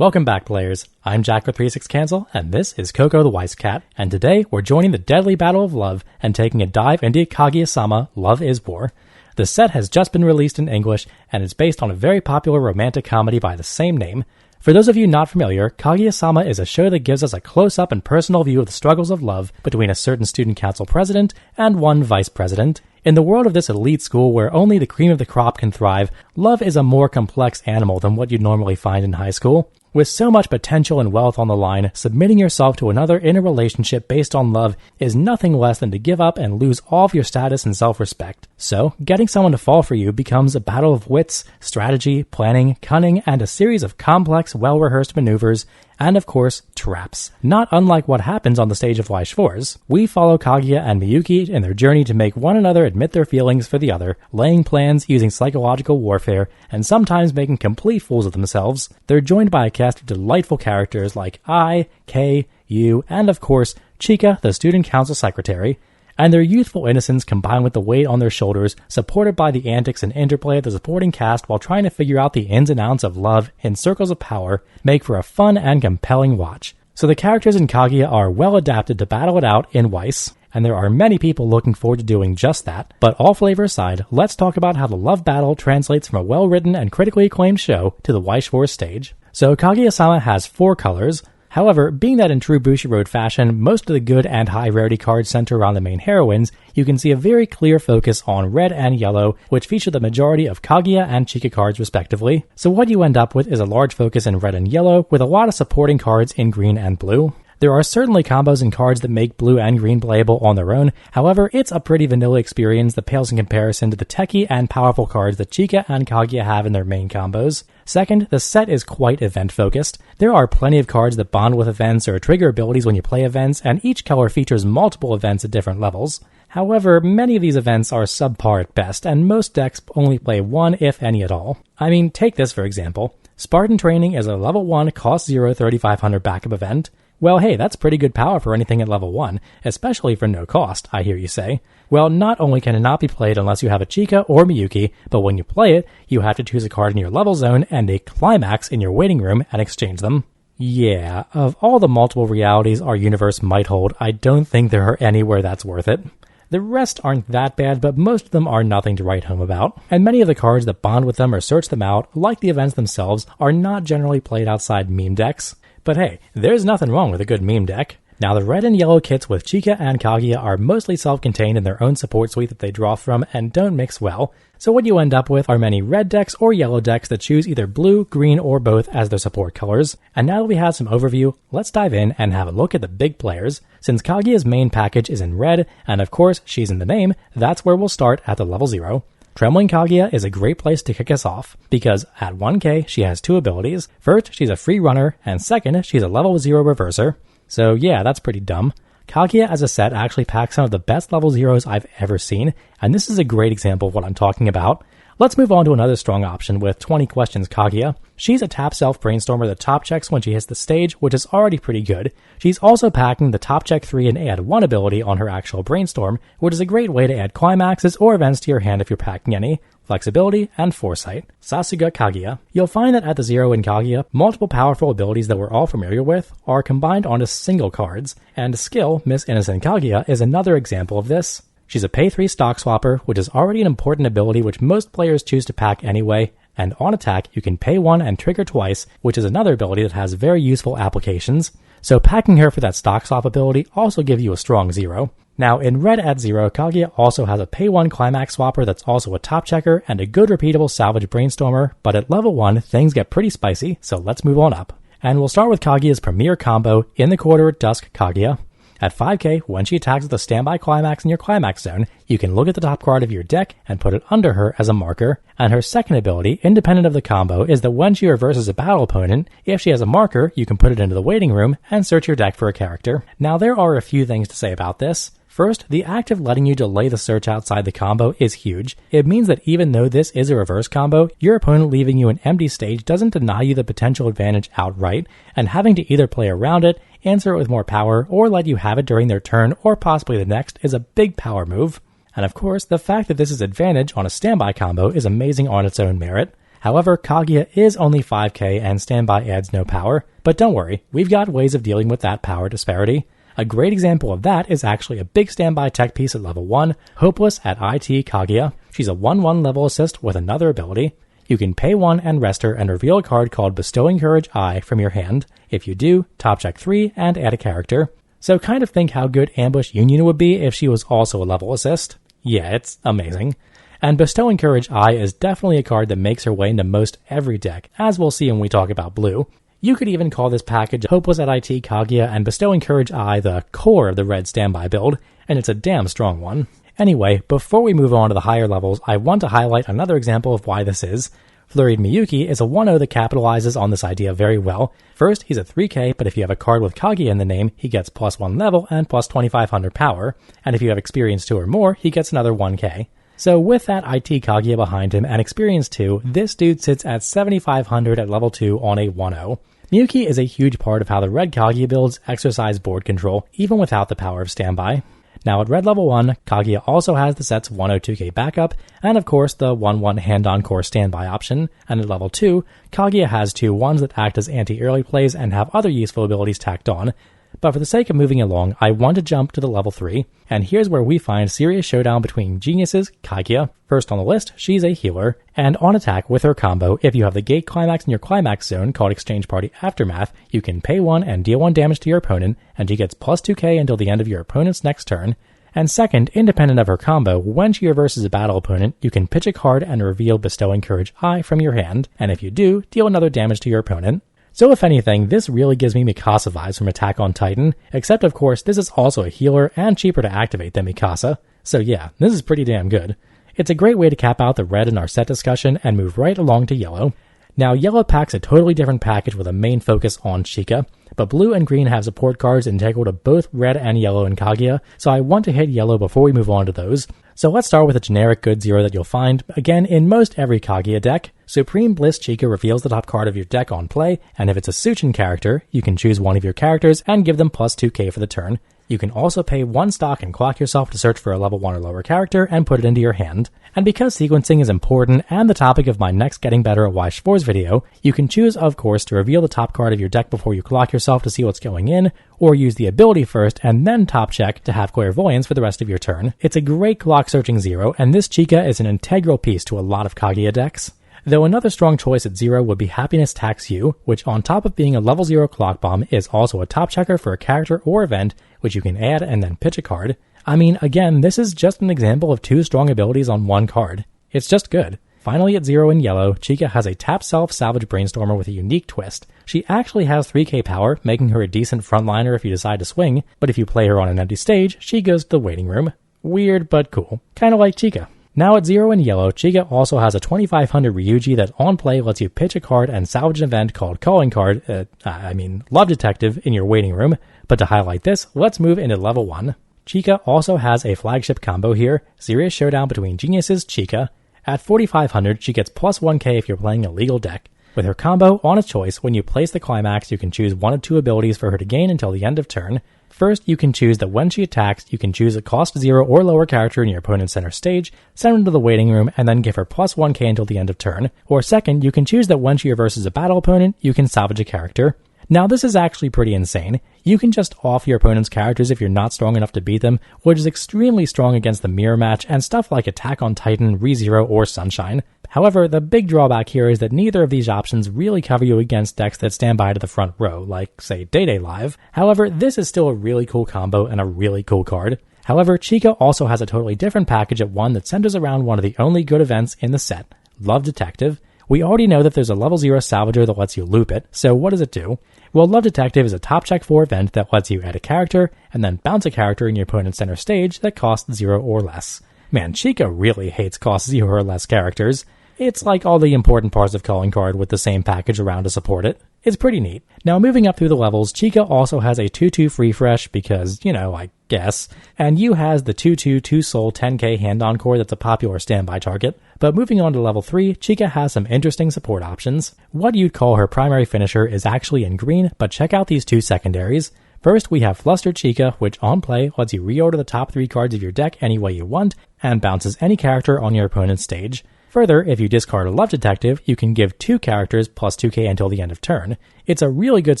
Welcome back, players. I'm Jack with 36 Cancel, and this is Coco the Weiss Cat, and today we're joining the deadly battle of love and taking a dive into Kaguya Sama Love is War. The set has just been released in English, and it's based on a very popular romantic comedy by the same name. For those of you not familiar, Kaguya Sama is a show that gives us a close-up and personal view of the struggles of love between a certain student council president and one vice president. In the world of this elite school where only the cream of the crop can thrive, love is a more complex animal than what you'd normally find in high school. With so much potential and wealth on the line, submitting yourself to another in a relationship based on love is nothing less than to give up and lose all of your status and self-respect. So, getting someone to fall for you becomes a battle of wits, strategy, planning, cunning, and a series of complex, well-rehearsed maneuvers, and of course, traps. Not unlike what happens on the stage of Weiss Schwarz, we follow Kaguya and Miyuki in their journey to make one another admit their feelings for the other, laying plans using psychological warfare, and sometimes making complete fools of themselves. They're joined by a cast of delightful characters like I, Kei, Yu, and of course, Chika, the student council secretary, and their youthful innocence combined with the weight on their shoulders, supported by the antics and interplay of the supporting cast while trying to figure out the ins and outs of love in circles of power, make for a fun and compelling watch. So the characters in Kaguya are well adapted to battle it out in Weiss, and there are many people looking forward to doing just that. But all flavor aside, let's talk about how the love battle translates from a well-written and critically acclaimed show to the Weiss Schwarz Stage. So Kaguya Sama has 4 colors. However, being that in true Bushiroad fashion, most of the good and high rarity cards center around the main heroines, you can see a very clear focus on red and yellow, which feature the majority of Kaguya and Chika cards respectively. So what you end up with is a large focus in red and yellow, with a lot of supporting cards in green and blue. There are certainly combos and cards that make blue and green playable on their own. However, it's a pretty vanilla experience that pales in comparison to the techy and powerful cards that Chika and Kaguya have in their main combos. Second, the set is quite event-focused. There are plenty of cards that bond with events or trigger abilities when you play events, and each color features multiple events at different levels. However, many of these events are subpar at best, and most decks only play one, if any at all. I mean, take this for example. Spartan Training is a level 1 cost 0 3500 backup event. Well, hey, that's pretty good power for anything at level 1, especially for no cost, I hear you say. Well, not only can it not be played unless you have a Chika or Miyuki, but when you play it, you have to choose a card in your level zone and a climax in your waiting room and exchange them. Yeah, of all the multiple realities our universe might hold, I don't think there are any where that's worth it. The rest aren't that bad, but most of them are nothing to write home about, and many of the cards that bond with them or search them out, like the events themselves, are not generally played outside meme decks. But hey, there's nothing wrong with a good meme deck. Now, the red and yellow kits with Chika and Kaguya are mostly self-contained in their own support suite that they draw from and don't mix well, so what you end up with are many red decks or yellow decks that choose either blue, green, or both as their support colors. And now that we have some overview, let's dive in and have a look at the big players. Since Kaguya's main package is in red, and of course she's in the name, that's where we'll start at the level 0. Trembling Kaguya is a great place to kick us off, because at 1k she has 2 abilities. First, she's a free runner, and second, she's a level 0 reverser. So yeah, that's pretty dumb. Kaguya as a set actually packs some of the best level 0s I've ever seen, and this is a great example of what I'm talking about. Let's move on to another strong option with 20 Questions Kaguya. She's a tap self brainstormer that top checks when she hits the stage, which is already pretty good. She's also packing the top check 3 and add 1 ability on her actual brainstorm, which is a great way to add climaxes or events to your hand if you're packing any. Flexibility, and foresight. Sasuga Kaguya. You'll find that at the 0 in Kaguya, multiple powerful abilities that we're all familiar with are combined onto single cards, and skill, Miss Innocent Kaguya, is another example of this. She's a pay 3 stock swapper, which is already an important ability which most players choose to pack anyway, and on attack you can pay 1 and trigger twice, which is another ability that has very useful applications. So packing her for that stock swap ability also gives you a strong 0. Now, in red at 0, Kaguya also has a pay 1 climax swapper that's also a top checker and a good repeatable salvage brainstormer, but at level 1, things get pretty spicy, so let's move on up. And we'll start with Kaguya's premier combo, In the Quarter Dusk Kaguya. At 5k, when she attacks with a standby climax in your climax zone, you can look at the top card of your deck and put it under her as a marker. And her second ability, independent of the combo, is that when she reverses a battle opponent, if she has a marker, you can put it into the waiting room and search your deck for a character. Now, there are a few things to say about this. First, the act of letting you delay the search outside the combo is huge. It means that even though this is a reverse combo, your opponent leaving you an empty stage doesn't deny you the potential advantage outright, and having to either play around it, answer it with more power, or let you have it during their turn or possibly the next is a big power move. And of course, the fact that this is advantage on a standby combo is amazing on its own merit. However, Kaguya is only 5k and standby adds no power, but don't worry, we've got ways of dealing with that power disparity. A great example of that is actually a big standby tech piece at level 1, Hopeless at IT Kaguya. She's a 1/1 level assist with another ability. You can pay 1 and rest her and reveal a card called Bestowing Courage I from your hand. If you do, top check 3 and add a character. So kind of think how good Ambush Union would be if she was also a level assist. Yeah, it's amazing. And Bestowing Courage I is definitely a card that makes her way into most every deck, as we'll see when we talk about blue. You could even call this package Hopeless at IT Kaguya and Bestowing Courage I the core of the red standby build, and it's a damn strong one. Anyway, before we move on to the higher levels, I want to highlight another example of why this is. Flurried Miyuki is a 1/0 that capitalizes on this idea very well. First, he's a 3k, but if you have a card with Kaguya in the name, he gets +1 level and plus 2500 power, and if you have Experience 2 or more, he gets another 1k. So with that IT Kaguya behind him and Experience 2, this dude sits at 7500 at level 2 on a 1/0. Miyuki is a huge part of how the red Kaguya builds exercise board control, even without the power of standby. Now at red level 1, Kaguya also has the set's 102k backup, and of course the 1/1 hand-on core standby option, and at level 2, Kaguya has 2 1s that act as anti-early plays and have other useful abilities tacked on. But for the sake of moving along, I want to jump to the level 3, and here's where we find serious showdown between geniuses, Kaguya. First on the list, she's a healer, and on attack with her combo, if you have the gate climax in your climax zone called Exchange Party Aftermath, you can pay 1 and deal 1 damage to your opponent, and she gets plus 2k until the end of your opponent's next turn. And second, independent of her combo, when she reverses a battle opponent, you can pitch a card and reveal Bestowing Courage I from your hand, and if you do, deal another damage to your opponent. So if anything, this really gives me Mikasa vibes from Attack on Titan, except of course this is also a healer and cheaper to activate than Mikasa. So yeah, this is pretty damn good. It's a great way to cap out the red in our set discussion and move right along to yellow. Now yellow packs a totally different package with a main focus on Chika, but blue and green have support cards integral to both red and yellow in Kaguya, so I want to hit yellow before we move on to those. So let's start with a generic good 0 that you'll find, again, in most every Kaguya deck. Supreme Bliss Chika reveals the top card of your deck on play, and if it's a Suchin character, you can choose one of your characters and give them plus 2k for the turn. You can also pay 1 stock and clock yourself to search for a level 1 or lower character and put it into your hand. And because sequencing is important and the topic of my next Getting Better at Weiss Schwarz video, you can choose, of course, to reveal the top card of your deck before you clock yourself to see what's going in, or use the ability first and then top check to have clairvoyance for the rest of your turn. It's a great clock searching 0, and this Chika is an integral piece to a lot of Kaguya decks. Though another strong choice at 0 would be Happiness Tax You, which on top of being a level 0 clock bomb is also a top checker for a character or event, which you can add and then pitch a card. I mean, again, this is just an example of 2 strong abilities on 1 card. It's just good. Finally at 0 in yellow, Chika has a tap self salvage brainstormer with a unique twist. She actually has 3k power, making her a decent frontliner if you decide to swing, but if you play her on an empty stage, she goes to the waiting room. Weird but cool. Kinda like Chika. Now at 0 in yellow, Chika also has a 2500 Ryuji that on play lets you pitch a card and salvage an event called Calling Card, Love Detective in your waiting room. But to highlight this, let's move into level 1. Chika also has a flagship combo here, Serious Showdown between Geniuses, Chika. At 4500, she gets plus 1k if you're playing a legal deck. With her combo, on a choice, when you place the climax, you can choose 1 of 2 abilities for her to gain until the end of turn. First, you can choose that when she attacks, you can choose a cost 0 or lower character in your opponent's center stage, send her to the waiting room, and then give her plus 1k until the end of turn. Or second, you can choose that when she reverses a battle opponent, you can salvage a character. Now this is actually pretty insane. You can just off your opponent's characters if you're not strong enough to beat them, which is extremely strong against the mirror match and stuff like Attack on Titan, ReZero, or Sunshine. However, the big drawback here is that neither of these options really cover you against decks that stand by to the front row, like, say, Day Live. However, this is still a really cool combo and a really cool card. However, Chika also has a totally different package at 1 that centers around one of the only good events in the set, Love Detective. We already know that there's a level 0 salvager that lets you loop it, so what does it do? Well, Love Detective is a top check 4 event that lets you add a character, and then bounce a character in your opponent's center stage that costs 0 or less. Man, Chika really hates cost 0 or less characters. It's like all the important parts of Calling Card with the same package around to support it. It's pretty neat. Now moving up through the levels, Chika also has a 2/2 free fresh because, I guess. And Yu has the 2/2 2-soul 10k hand-on core that's a popular standby target. But moving on to level 3, Chika has some interesting support options. What you'd call her primary finisher is actually in green, but check out these 2 secondaries. First, we have Flustered Chika, which on play lets you reorder the top 3 cards of your deck any way you want, and bounces any character on your opponent's stage. Further, if you discard a Love Detective, you can give 2 characters plus 2k until the end of turn. It's a really good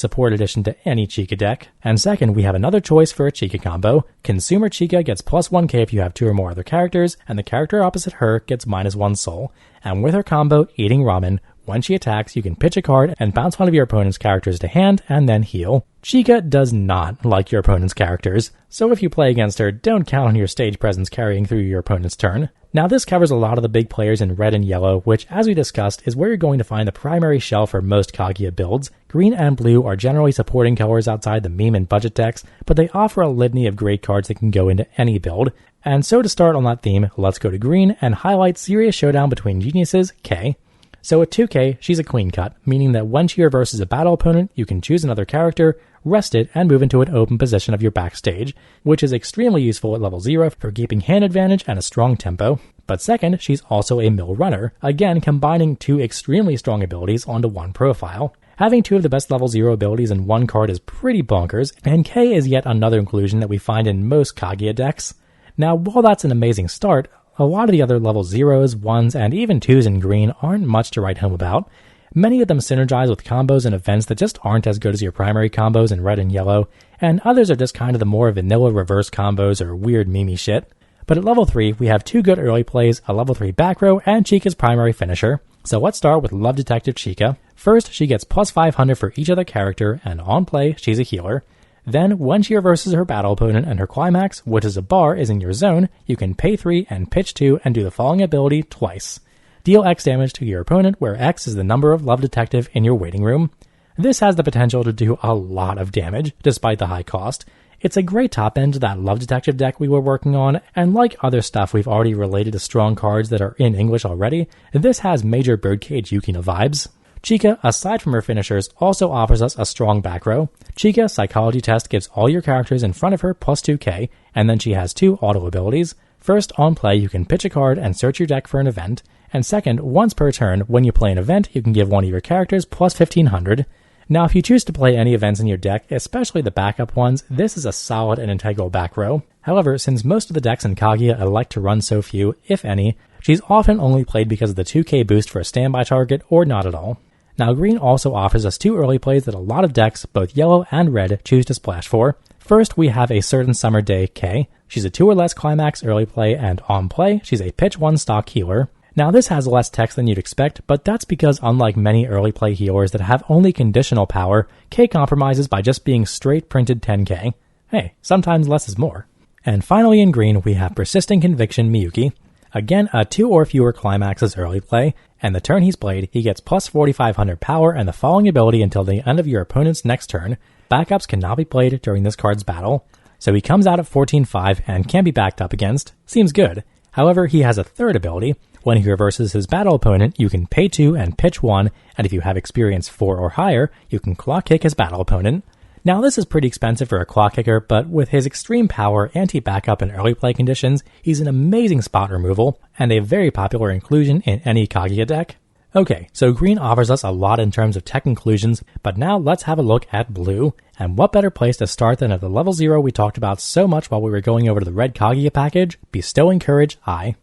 support addition to any Chica deck. And second, we have another choice for a Chica combo. Consumer Chica gets plus 1k if you have 2 or more other characters, and the character opposite her gets minus 1 soul. And with her combo, Eating Ramen, when she attacks, you can pitch a card and bounce one of your opponent's characters to hand and then heal. Chica does not like your opponent's characters, so if you play against her, don't count on your stage presence carrying through your opponent's turn. Now this covers a lot of the big players in red and yellow, which as we discussed is where you're going to find the primary shell for most Kaguya builds. Green and blue are generally supporting colors outside the meme and budget decks, but they offer a litany of great cards that can go into any build. And so to start on that theme, let's go to green and highlight Serious Showdown Between Geniuses, K. So with 2k, she's a queen cut, meaning that when she reverses a battle opponent, you can choose another character, rest it, and move into an open position of your backstage, which is extremely useful at level 0 for keeping hand advantage and a strong tempo. But second, she's also a mill runner, again combining 2 extremely strong abilities onto one profile. Having 2 of the best level 0 abilities in one card is pretty bonkers, and K is yet another inclusion that we find in most Kaguya decks. Now, while that's an amazing start, a lot of the other level 0s, 1s, and even 2s in green aren't much to write home about. Many of them synergize with combos and events that just aren't as good as your primary combos in red and yellow, and others are just kind of the more vanilla reverse combos or weird meme shit. But at level 3, we have 2 good early plays, a level 3 back row, and Chica's primary finisher. So let's start with Love Detective Chica. First, she gets plus 500 for each other character, and on play, she's a healer. Then, when she reverses her battle opponent and her climax, which is a bar, is in your zone, you can pay 3 and pitch 2 and do the following ability twice. Deal X damage to your opponent, where X is the number of Love Detective in your waiting room. This has the potential to do a lot of damage, despite the high cost. It's a great top end to that Love Detective deck we were working on, and like other stuff we've already related to strong cards that are in English already, this has major Birdcage Yukina vibes. Chica, aside from her finishers, also offers us a strong back row. Chica Psychology Test gives all your characters in front of her plus 2k, and then she has 2 auto abilities. First, on play, you can pitch a card and search your deck for an event, and second, once per turn, when you play an event, you can give one of your characters plus 1500. Now, if you choose to play any events in your deck, especially the backup ones, this is a solid and integral back row. However, since most of the decks in Kaguya elect to run so few, if any, she's often only played because of the 2k boost for a standby target, or not at all. Now, green also offers us 2 early plays that a lot of decks, both yellow and red, choose to splash for. First, we have A Certain Summer Day, K. She's a 2 or less climax early play, and on play, she's a pitch 1 stock healer. Now, this has less text than you'd expect, but that's because unlike many early play healers that have only conditional power, K compromises by just being straight printed 10k. Hey, sometimes less is more. And finally in green, we have Persistent Conviction Miyuki. Again, a 2 or fewer climaxes early play, and the turn he's played, he gets plus 4500 power and the following ability until the end of your opponent's next turn. Backups cannot be played during this card's battle, so he comes out at 14-5 and can be backed up against. Seems good. However, he has a third ability. When he reverses his battle opponent, you can pay 2 and pitch 1, and if you have experience 4 or higher, you can clock kick his battle opponent. Now this is pretty expensive for a clock kicker, but with his extreme power, anti-backup, and early play conditions, he's an amazing spot removal, and a very popular inclusion in any Kaguya deck. Okay, so green offers us a lot in terms of tech inclusions, but now let's have a look at blue. And what better place to start than at the level 0 we talked about so much while we were going over to the red Kaguya package, Bestowing Courage I.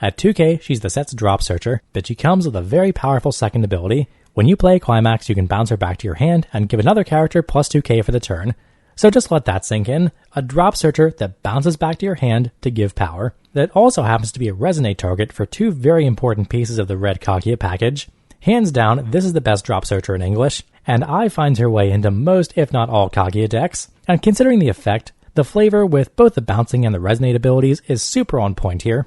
At 2k, she's the set's drop searcher, but she comes with a very powerful second ability. When you play a climax, you can bounce her back to your hand and give another character plus 2k for the turn. So just let that sink in. A drop searcher that bounces back to your hand to give power. That also happens to be a resonate target for 2 very important pieces of the red Kaguya package. Hands down, this is the best drop searcher in English, and I finds her way into most, if not all, Kaguya decks. And considering the effect, the flavor with both the bouncing and the resonate abilities is super on point here.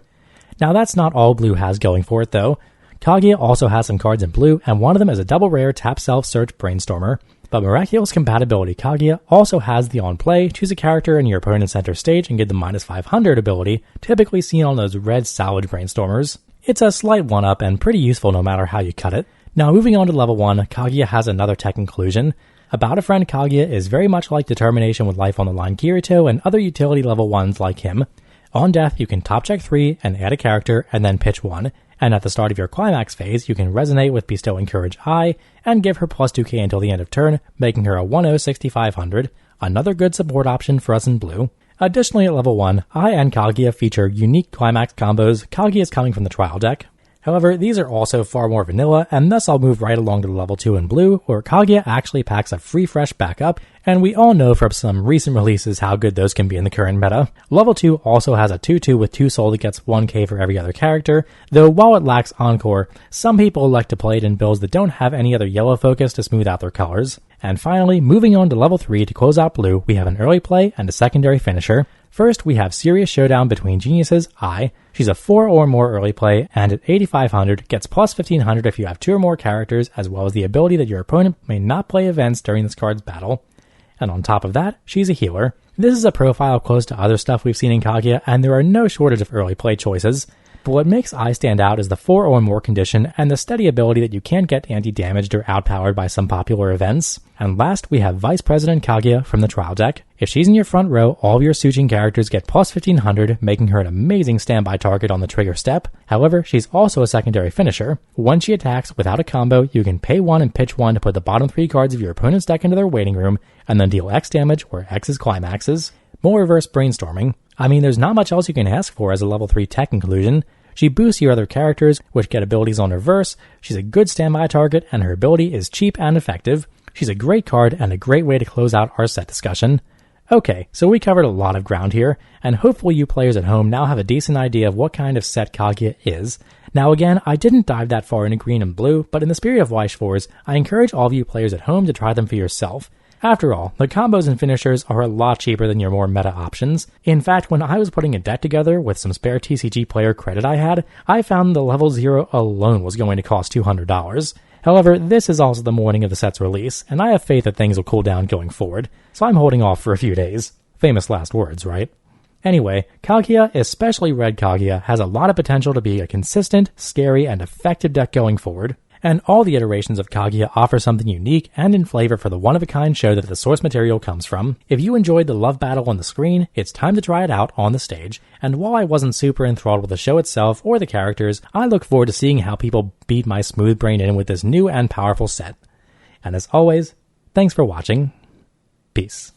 Now that's not all blue has going for it though. Kaguya also has some cards in blue, and one of them is a double rare tap self-search Brainstormer. But Miraculous Compatibility Kaguya also has the on-play, choose a character in your opponent's center stage and give them minus 500 ability, typically seen on those red salad Brainstormers. It's a slight one-up and pretty useful no matter how you cut it. Now moving on to level 1, Kaguya has another tech inclusion. About a Friend Kaguya is very much like Determination with Life on the Line Kirito and other utility level 1s like him. On death, you can top check 3 and add a character and then pitch 1. And at the start of your climax phase, you can resonate with Bestowing Courage I and give her plus 2k until the end of turn, making her a 1-0-6500, another good support option for us in blue. Additionally, at level 1, I and Kaguya feature unique climax combos, Kaguya's coming from the trial deck. However, these are also far more vanilla, and thus I'll move right along to level 2 in blue, where Kaguya actually packs a free fresh backup, and we all know from some recent releases how good those can be in the current meta. Level 2 also has a 2/2 with 2 soul that gets 1k for every other character, though while it lacks Encore, some people elect to play it in builds that don't have any other yellow focus to smooth out their colors. And finally, moving on to level 3 to close out blue, we have an early play and a secondary finisher. First, we have Serious Showdown Between Geniuses, I. She's a 4 or more early play, and at 8500 gets plus 1500 if you have 2 or more characters, as well as the ability that your opponent may not play events during this card's battle. And on top of that, she's a healer. This is a profile close to other stuff we've seen in Kaguya, and there are no shortage of early play choices. But what makes I stand out is the 4 or more condition and the steady ability that you can't get anti-damaged or outpowered by some popular events. And last, we have Vice President Kaguya from the trial deck. If she's in your front row, all of your Suchin characters get plus 1500, making her an amazing standby target on the trigger step. However, she's also a secondary finisher. When she attacks without a combo, you can pay 1 and pitch 1 to put the bottom 3 cards of your opponent's deck into their waiting room, and then deal X damage where X is climaxes. More reverse brainstorming. I mean, there's not much else you can ask for as a level 3 tech inclusion. She boosts your other characters, which get abilities on reverse. She's a good standby target, and her ability is cheap and effective. She's a great card and a great way to close out our set discussion. Okay, so we covered a lot of ground here, and hopefully you players at home now have a decent idea of what kind of set Kaguya is. Now again, I didn't dive that far into green and blue, but in the spirit of Weiss Schwarz, I encourage all of you players at home to try them for yourself. After all, the combos and finishers are a lot cheaper than your more meta options. In fact, when I was putting a deck together with some spare TCG player credit I had, I found the level 0 alone was going to cost $200. However, this is also the morning of the set's release, and I have faith that things will cool down going forward, so I'm holding off for a few days. Famous last words, right? Anyway, Kaguya, especially Red Kaguya, has a lot of potential to be a consistent, scary, and effective deck going forward. And all the iterations of Kaguya offer something unique and in flavor for the one-of-a-kind show that the source material comes from. If you enjoyed the love battle on the screen, it's time to try it out on the stage. And while I wasn't super enthralled with the show itself or the characters, I look forward to seeing how people beat my smooth brain in with this new and powerful set. And as always, thanks for watching. Peace.